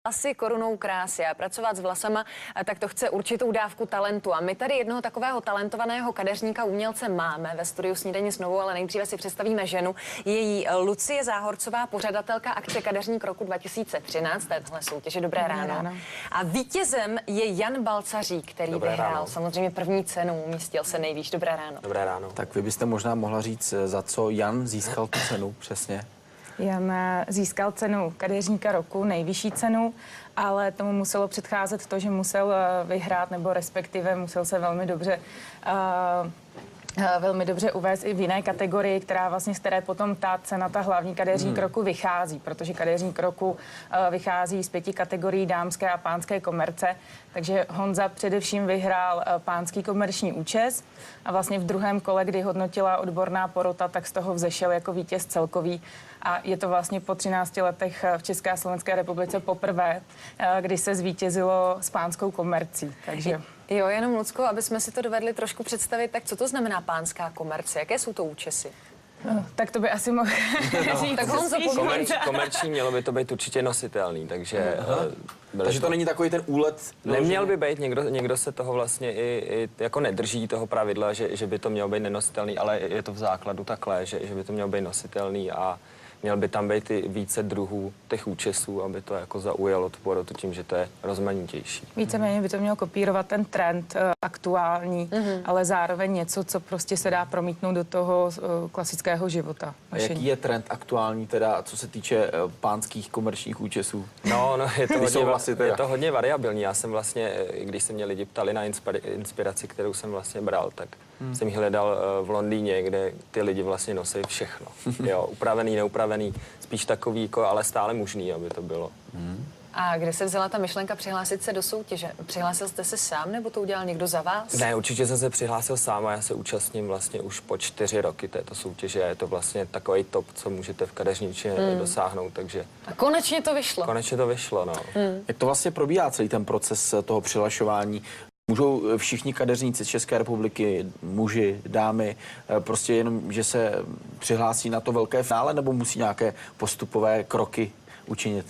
Asi korunou krásy a pracovat s vlasama, tak to chce určitou dávku talentu. A my tady jednoho takového talentovaného kadeřníka, umělce máme ve studiu Snídaně s Novou, ale nejdříve si představíme ženu. Je jí Lucie Záhorcová, pořadatelka akce Kadeřník roku 2013, téhle soutěže. Dobré ráno. A vítězem je Jan Balcařík, který vyhrál samozřejmě první cenu, umístil se nejvýš. Dobré ráno. Dobré ráno. Tak vy byste možná mohla říct, za co Jan získal tu cenu přesně? Jan získal cenu kadeřníka roku, nejvyšší cenu, ale tomu muselo předcházet to, že musel vyhrát, nebo respektive musel se velmi dobře uvést i v jiné kategorii, která vlastně z které potom ta cena, ta hlavní kadeřník roku vychází, protože kadeřník roku vychází z 5 kategorií dámské a pánské komerce, takže Honza především vyhrál pánský komerční účes a vlastně v druhém kole, kdy hodnotila odborná porota, tak z toho vzešel jako vítěz celkový a je to vlastně po 13 letech v České a Slovenské republice poprvé, kdy se zvítězilo s pánskou komercí, takže... Jo, jenom Lucko, aby jsme si to dovedli trošku představit, tak co to znamená pánská komerce? Jaké jsou to účesy? Tak to by asi mohl říct. Tak Honzo, komerční mělo by to být určitě nositelný, takže... Takže to není takový ten úlet... Neměl by být, někdo se toho vlastně i jako nedrží toho pravidla, že by to mělo být nenositelný, ale je to v základu takhle, že by to mělo být nositelný a měl by tam být i více druhů těch účesů, aby to jako zaujalo tu porotu tím, že to je rozmanitější. Víceméně by to mělo kopírovat ten trend aktuální, ale zároveň něco, co prostě se dá promítnout do toho klasického života. A jaký je trend aktuální teda, co se týče pánských komerčních účesů? No, je to hodně variabilní. Já jsem vlastně, když se mě lidi ptali na inspiraci, kterou jsem vlastně bral, tak jsem ji hledal v Londýně, kde ty lidi vlastně nosí všechno. Jo, upravený, neupravený, spíš takový, jako, ale stále možný, aby to bylo. A kde se vzala ta myšlenka přihlásit se do soutěže? Přihlásil jste se sám, nebo to udělal někdo za vás? Ne, určitě jsem se přihlásil sám a já se účastním vlastně už po 4 roky této soutěže. Je to vlastně takový top, co můžete v kadeřničtině dosáhnout, takže... A konečně to vyšlo. Konečně to vyšlo, no. Jak to vlastně probíhá celý ten proces toho přihlašování? Můžou všichni kadeřníci z České republiky, muži, dámy, prostě jenom, že se přihlásí na to velké finále, nebo musí nějaké postupové kroky učinit?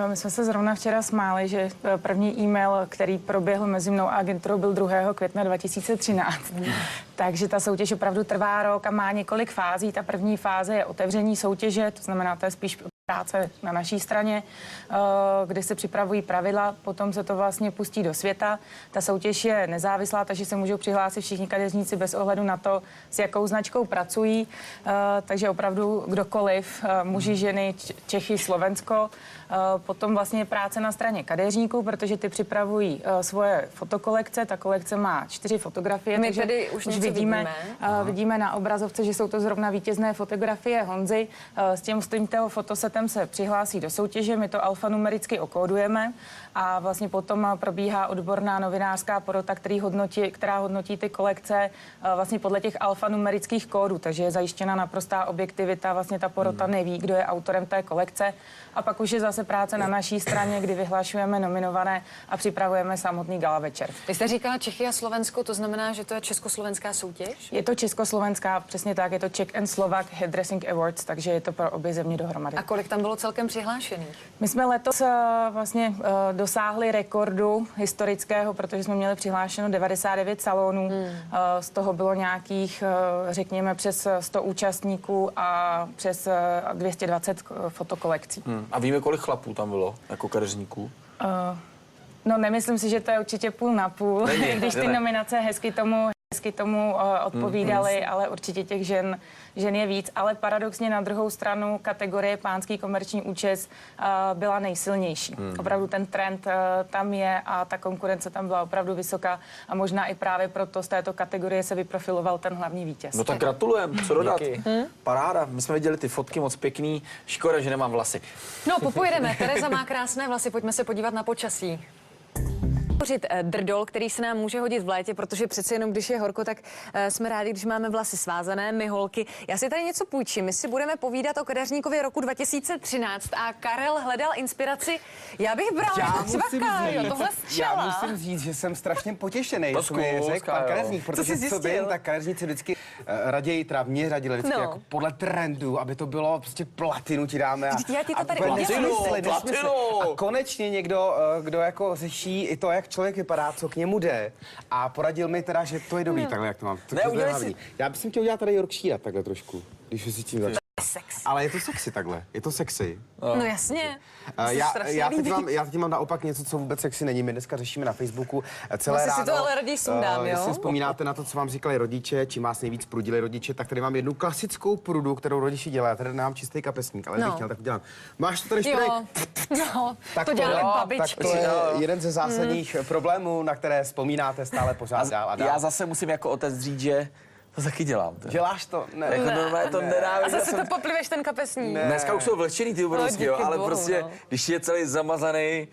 My jsme se zrovna včera smáli, že první e-mail, který proběhl mezi mnou a agenturou, byl 2. května 2013. Takže ta soutěž opravdu trvá rok a má několik fází. Ta první fáze je otevření soutěže, to znamená, to je spíš práce na naší straně, kde se připravují pravidla, potom se to vlastně pustí do světa. Ta soutěž je nezávislá, takže se můžou přihlásit všichni kadeřníci bez ohledu na to, s jakou značkou pracují. Takže opravdu kdokoliv, muži, ženy, Čechy, Slovensko. Potom vlastně práce na straně kadeřníků, protože ty připravují svoje fotokolekce. Ta kolekce má 4 fotografie. My tady už vidíme na obrazovce, že jsou to zrovna vítězné fotografie Honzy. S tímto fotosetem se přihlásí do soutěže, my to alfanumericky okódujeme a vlastně potom probíhá odborná novinářská porota, která hodnotí ty kolekce vlastně podle těch alfanumerických kódů, takže je zajištěna naprostá objektivita, vlastně ta porota neví, kdo je autorem té kolekce a pak už je zase práce na naší straně, kdy vyhlašujeme nominované a připravujeme samotný gala večer. Vy jste říkala Čechy a Slovensko, to znamená, že to je československá soutěž? Je to československá, přesně tak, je to Czech and Slovak Hairdressing Awards, takže je to pro obě země dohromady. A kolik tam bylo celkem přihlášených? My jsme letos vlastně dosáhli rekordu historického, protože jsme měli přihlášeno 99 salonů. Z toho bylo nějakých, řekněme, přes 100 účastníků a přes 220 fotokolekcí. A víme, kolik chlapů tam bylo jako kadeřníků? No, nemyslím si, že to je určitě půl na půl, když ty nominace hezky tomu odpovídaly, ale určitě těch žen je víc. Ale paradoxně na druhou stranu kategorie pánský komerční účes byla nejsilnější. Opravdu ten trend tam je a ta konkurence tam byla opravdu vysoká a možná i právě proto z této kategorie se vyprofiloval ten hlavní vítěz. No tak gratulujem, co dodat? Paráda, my jsme viděli ty fotky moc pěkný, škoda, že nemám vlasy. No, popojedeme. Tereza má krásné vlasy, pojďme se podívat na počasí. Drdol, který se nám může hodit v létě, protože přece jenom, když je horko, tak jsme rádi, když máme vlasy svázané, my holky. Já si tady něco půjčím. My si budeme povídat o kadeřníkovi roku 2013 a Karel hledal inspiraci. Já bych brala třeba Karel, tohle střela. Já musím říct, že jsem strašně potěšený, co mi řekl pan kadeřník, protože co vím, tak kadeřníci vždycky raději, teda mě radili vždycky jako podle trendu, aby to bylo prostě platinu ti dáme. Já ti to tady platinu. A konečně někdo, kdo jako řeší i to, jak člověk vypadá, co k němu jde. A poradil mi teda, že to je dobrý, takhle jak to mám. Já bych chtěl udělat tady Yorkshire takhle trošku, když si tím začnu. Ale je to sexy takhle, je to sexy. No jasně. Já teď mám naopak něco, co vůbec sexy není. My dneska řešíme na Facebooku celé ráno. Si to ale raději sundám, jo? Jestli vzpomínáte na to, co vám říkali rodiče, čím vás nejvíc prudili rodiče, tak tady mám jednu klasickou prudu, kterou rodiči dělají. Tady nemám čistý kapesník, ale bych chtěl, tak udělám. Máš to tady šprej? No, tak to dělají babičky. Tak to je jeden ze zásadních problémů, na které vzpomínáte stále pořád dál a dál. Já zase musím jako otec říct, že to taky dělám. Děláš to? Ne. Jako normálně to nedá. A zase to popliveš ten kapesník. Ne. Dneska už jsou vlečený ty obrovský, jo, ale prostě, když je celý zamazaný.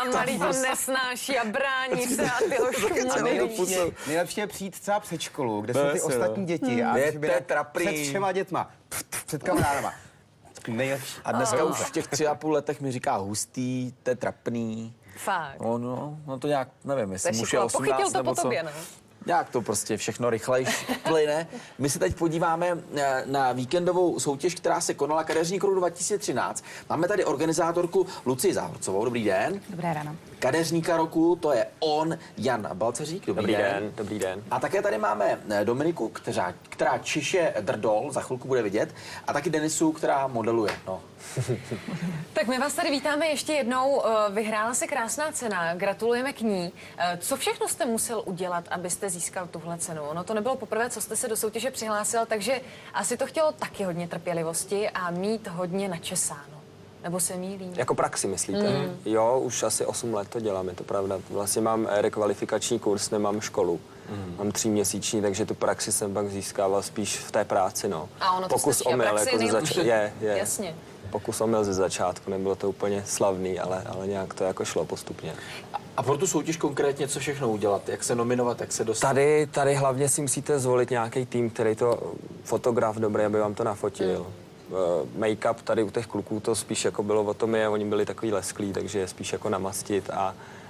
A malý to nesnáší a brání se a ty ho šumí. Nejlepší je přijít třeba před školu, kde jsou ty ostatní děti a před všema dětma, před kamarádama. Nejlepší. A dneska už v těch 3,5 letech mi říká hustý, to je trapný. Fakt. No to nějak, nevím, jestli muž je 18 pochytil to nebo po co. tobě, ne? Jak to prostě všechno rychlejš plyne. My se teď podíváme na víkendovou soutěž, která se konala Kadeřník roku 2013. Máme tady organizátorku Lucii Záhorcovou. Dobrý den. Dobré ráno. Kadeřníka roku, to je on, Jan Balceřík. Dobrý den. Dobrý den. A také tady máme Dominiku, která čiše drdol, za chvilku bude vidět, a taky Denisu, která modeluje. No. Tak my vás tady vítáme ještě jednou. Vyhrála se krásná cena, gratulujeme k ní. Co všechno jste musel udělat, abyste získal tuhle cenu? Ono to nebylo poprvé, co jste se do soutěže přihlásil, takže asi to chtělo taky hodně trpělivosti a mít hodně načesáno. Nebo se mýlím? Jako praxi, myslíte? Jo, už asi 8 let to dělám, je to pravda. Vlastně mám rekvalifikační kurz, nemám školu. Mám 3měsíční, takže tu praxi jsem pak získával spíš v té práci, no. A ono to pokus stačí, omyl, praxi jako nejlepší. je. Jasně. Pokus omyl ze začátku, nebylo to úplně slavný, ale nějak to jako šlo postupně. A pro tu soutěž konkrétně co všechno udělat? Jak se nominovat, jak se dostat? Tady hlavně si musíte zvolit nějaký tým, který to fotograf dobrý, aby vám to nafotil. Make-up tady u těch kluků to spíš jako bylo o tom, oni byli takový lesklí, takže je spíš jako namastit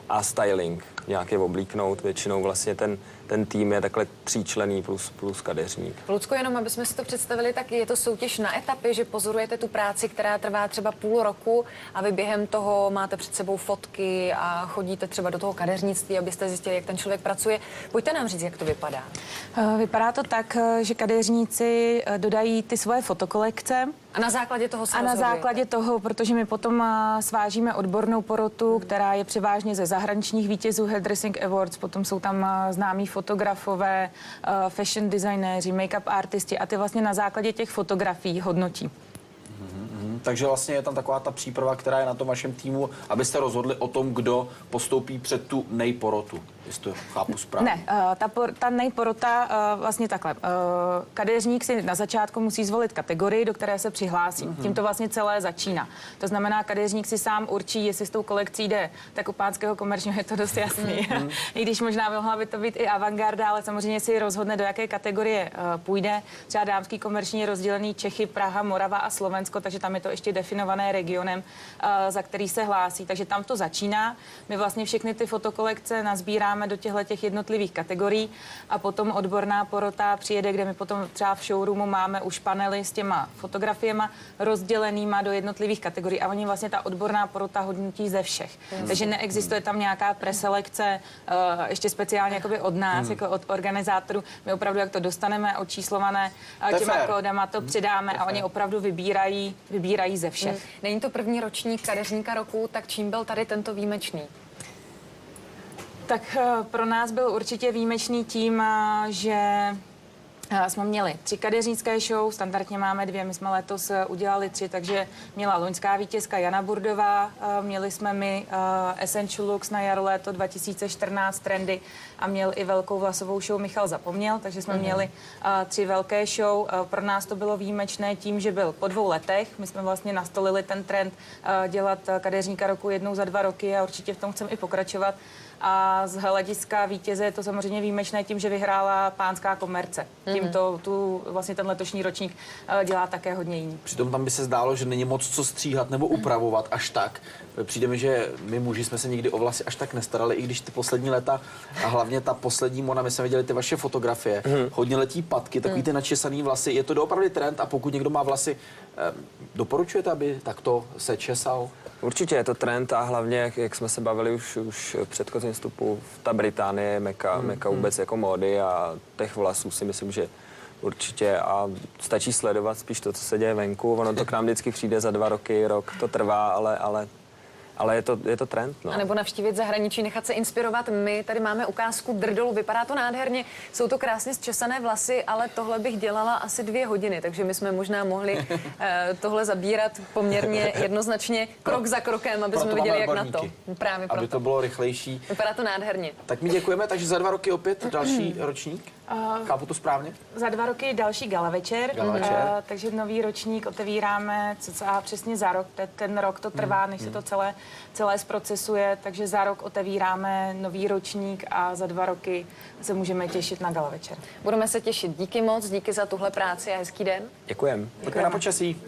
a styling, nějaké oblíknout. Většinou vlastně ten tým je takhle 3členný plus kadeřník. Lucko, jenom aby jsme si to představili, tak je to soutěž na etapy, že pozorujete tu práci, která trvá třeba půl roku a vy během toho máte před sebou fotky a chodíte třeba do toho kadeřnictví, abyste zjistili, jak ten člověk pracuje. Pojďte nám říct, jak to vypadá. Vypadá to tak, že kadeřníci dodají ty svoje fotokolekce. A na základě toho se A na základě toho, protože my potom svážíme odbornou porotu, která je převážně ze zahraničních vítězů Hairdressing Awards, potom jsou tam známí fotografové, fashion designéři, make-up artisti a ty vlastně na základě těch fotografií hodnotí. Takže vlastně je tam taková ta příprava, která je na tom vašem týmu, abyste rozhodli o tom, kdo postoupí před tu nejporotu. Jestli to chápu správně. Ne, ta nejporota vlastně takhle. Kadeřník si na začátku musí zvolit kategorii, do které se přihlásí. Tím to vlastně celé začíná. To znamená, kadeřník si sám určí, jestli s tou kolekcí jde. Tak u pánského komerčního je to dost jasný. I když možná mohla by to být i avantgarda, ale samozřejmě si rozhodne, do jaké kategorie půjde. Třeba dámský komerční je rozdělený Čechy, Praha, Morava a Slovensko, takže tam je to ještě definované regionem, za který se hlásí. Takže tam to začíná. My vlastně všechny ty fotokolekce nazbíráme do těch jednotlivých kategorií a potom odborná porota přijede, kde my potom třeba v showroomu máme už panely s těma fotografiema rozdělenýma do jednotlivých kategorií a oni vlastně ta odborná porota hodnotí ze všech. Takže neexistuje tam nějaká preselekce, ještě speciálně jakoby od nás, jako od organizátorů. My opravdu, jak to dostaneme očíslované těma kódama, to přidáme a oni opravdu vybírají ze všech. Není to první ročník kadeřníka roku, tak čím byl tady tento výjimečný? Tak pro nás byl určitě výjimečný tím, že jsme měli 3 kadeřnické show, standardně máme 2, my jsme letos udělali 3, takže měla loňská vítězka Jana Burdová, měli jsme my Essential Looks na jaro léto 2014 trendy a měl i velkou vlasovou show Michal Zapomněl, takže jsme měli 3 velké show. Pro nás to bylo výjimečné tím, že byl po 2 letech, my jsme vlastně nastolili ten trend dělat kadeřníka roku jednou za 2 roky a určitě v tom chceme i pokračovat. A z hlediska vítěze je to samozřejmě výjimečné tím, že vyhrála pánská komerce. Tím tím vlastně ten letošní ročník dělá také hodně jiný. Přitom tam by se zdálo, že není moc co stříhat nebo upravovat až tak. Přijde mi, že my muži jsme se nikdy o vlasy až tak nestarali, i když ty poslední léta a hlavně ta poslední Mona, my jsme viděli ty vaše fotografie, hodně letí patky, takový ty načesaný vlasy. Je to doopravdy trend a pokud někdo má vlasy, doporučujete, aby takto se česal? Určitě je to trend a hlavně, jak jsme se bavili už v předchozím vstupu, ta Británie je meka vůbec jako módy a těch vlasů si myslím, že určitě a stačí sledovat spíš to, co se děje venku. Ono to k nám vždycky přijde za 2 roky, rok to trvá, ale je to trend. No. A nebo navštívit zahraničí, nechat se inspirovat. My tady máme ukázku drdolu, vypadá to nádherně, jsou to krásně zčesané vlasy, ale tohle bych dělala asi 2 hodiny, takže my jsme možná mohli tohle zabírat poměrně jednoznačně krok za krokem, aby jsme viděli, jak na to. Právě proto. Aby to bylo rychlejší. Vypadá to nádherně. Tak mi děkujeme, takže za 2 roky opět další ročník. Chápu to správně? Za 2 roky další gala večer. Takže nový ročník otevíráme cca přesně za rok. Ten rok to trvá, než se to celé zprocesuje, takže za rok otevíráme nový ročník a za 2 roky se můžeme těšit na gala večer. Budeme se těšit. Díky moc, díky za tuhle práci a hezký den. Děkujeme. Děkujeme na počasí.